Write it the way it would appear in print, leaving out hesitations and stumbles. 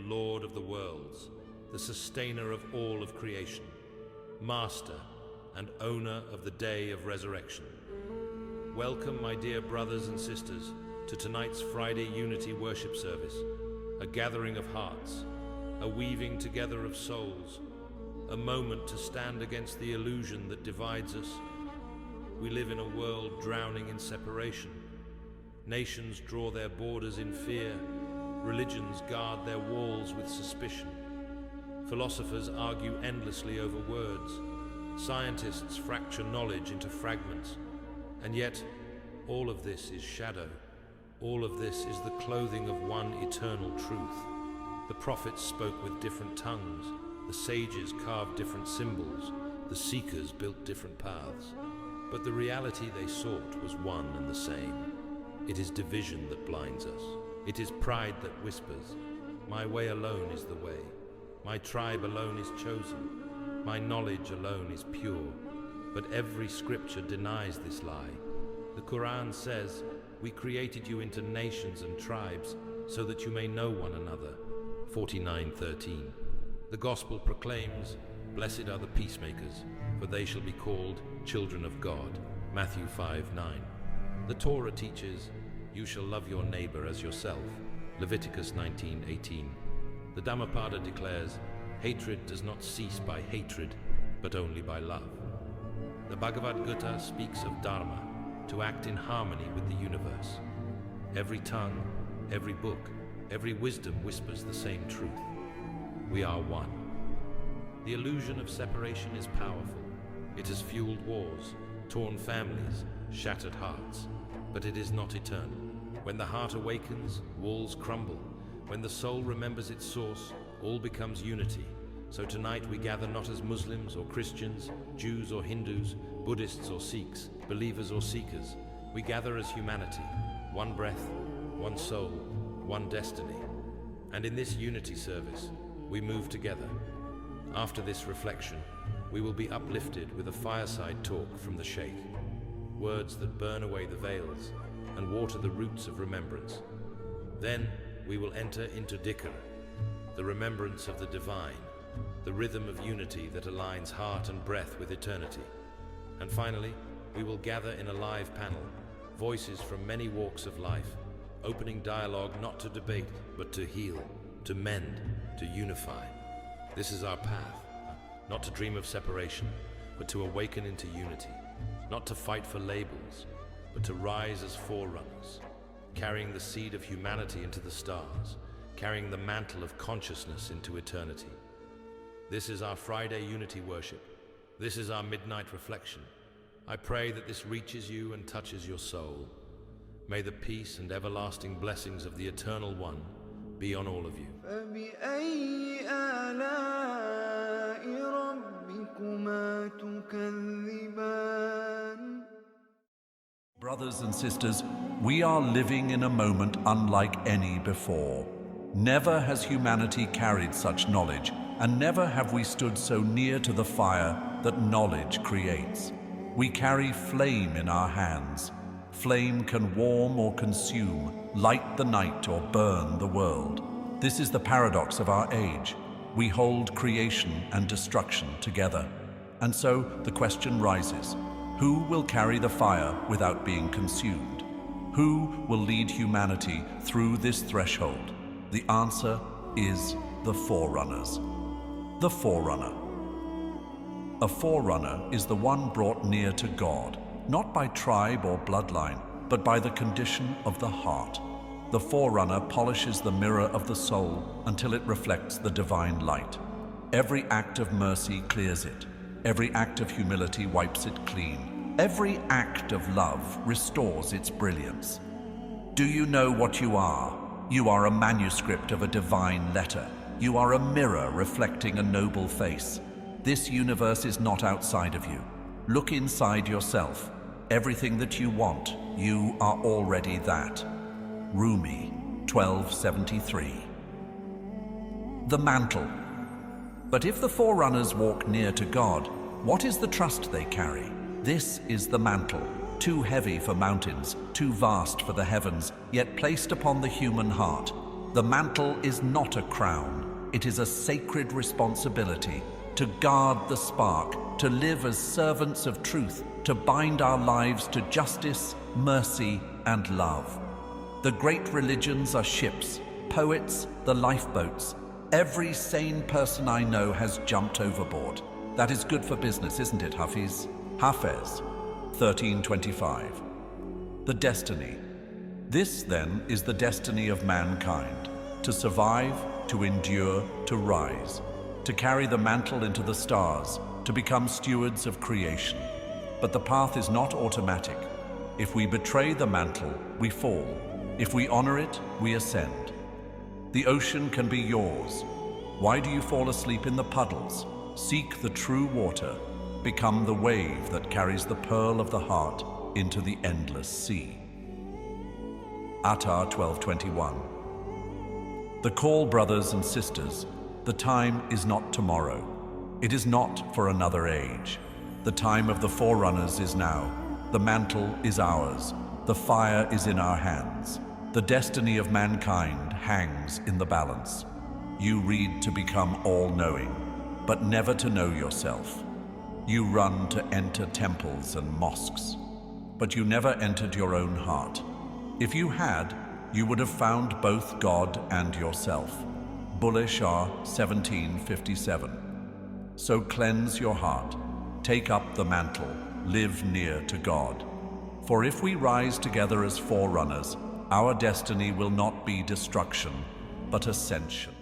Lord of the worlds, the sustainer of all of creation, master and owner of the day of resurrection. Welcome, my dear brothers and sisters, to tonight's Friday Unity Worship Service, a gathering of hearts, a weaving together of souls, a moment to stand against the illusion that divides us. We live in a world drowning in separation. Nations draw their borders in fear. Religions guard their walls with suspicion. Philosophers argue endlessly over words. Scientists fracture knowledge into fragments. And yet, all of this is shadow. All of this is the clothing of one eternal truth. The prophets spoke with different tongues. The sages carved different symbols. The seekers built different paths. But the reality they sought was one and the same. It is division that blinds us. It is pride that whispers, "My way alone is the way. My tribe alone is chosen. My knowledge alone is pure." But every scripture denies this lie. The Quran says, "We created you into nations and tribes so that you may know one another." 49:13. The Gospel proclaims, "Blessed are the peacemakers, for they shall be called children of God." Matthew 5:9. The Torah teaches, "You shall love your neighbor as yourself." Leviticus 19:18. The Dhammapada declares, "Hatred does not cease by hatred, but only by love." The Bhagavad Gita speaks of Dharma, to act in harmony with the universe. Every tongue, every book, every wisdom whispers the same truth. We are one. The illusion of separation is powerful. It has fueled wars, torn families, shattered hearts, but it is not eternal. When the heart awakens, walls crumble. When the soul remembers its source, all becomes unity. So tonight we gather not as Muslims or Christians, Jews or Hindus, Buddhists or Sikhs, believers or seekers. We gather as humanity, one breath, one soul, one destiny. And in this unity service, we move together. After this reflection, we will be uplifted with a fireside talk from the Sheikh, words that burn away the veils and water the roots of remembrance. Then we will enter into dhikr, the remembrance of the divine, the rhythm of unity that aligns heart and breath with eternity. And finally, we will gather in a live panel, voices from many walks of life, opening dialogue not to debate, but to heal, to mend, to unify. This is our path, not to dream of separation, but to awaken into unity, not to fight for labels, but to rise as forerunners, carrying the seed of humanity into the stars, carrying the mantle of consciousness into eternity. This is our Friday Unity Worship. This is our midnight reflection. I pray that this reaches you and touches your soul. May the peace and everlasting blessings of the Eternal One be on all of you. فبأي آلاء ربكما تكذبان? Brothers and sisters, we are living in a moment unlike any before. Never has humanity carried such knowledge, and never have we stood so near to the fire that knowledge creates. We carry flame in our hands. Flame can warm or consume, light the night or burn the world. This is the paradox of our age. We hold creation and destruction together. And so the question rises, who will carry the fire without being consumed? Who will lead humanity through this threshold? The answer is the Forerunners. The Forerunner. A Forerunner is the one brought near to God, not by tribe or bloodline, but by the condition of the heart. The Forerunner polishes the mirror of the soul until it reflects the divine light. Every act of mercy clears it. Every act of humility wipes it clean. Every act of love restores its brilliance. Do you know what you are? You are a manuscript of a divine letter. You are a mirror reflecting a noble face. This universe is not outside of you. Look inside yourself. Everything that you want, you are already that. Rumi, 1273. The Mantle. But if the Forerunners walk near to God, what is the trust they carry? This is the mantle, too heavy for mountains, too vast for the heavens, yet placed upon the human heart. The mantle is not a crown. It is a sacred responsibility to guard the spark, to live as servants of truth, to bind our lives to justice, mercy, and love. The great religions are ships, poets, the lifeboats. Every sane person I know has jumped overboard. That is good for business, isn't it, Hafiz? Hafez, 1325. The destiny. This, then, is the destiny of mankind: to survive, to endure, to rise, to carry the mantle into the stars, to become stewards of creation. But the path is not automatic. If we betray the mantle, we fall. If we honor it, we ascend. The ocean can be yours. Why do you fall asleep in the puddles? Seek the true water. Become the wave that carries the pearl of the heart into the endless sea. Attar 1221. The call, brothers and sisters, the time is not tomorrow. It is not for another age. The time of the Forerunners is now. The mantle is ours. The fire is in our hands. The destiny of mankind hangs in the balance. You read to become all-knowing, but never to know yourself. You run to enter temples and mosques, but you never entered your own heart. If you had, you would have found both God and yourself. Bulleh Shah, 1757. So cleanse your heart, take up the mantle, live near to God. For if we rise together as forerunners, our destiny will not be destruction, but ascension.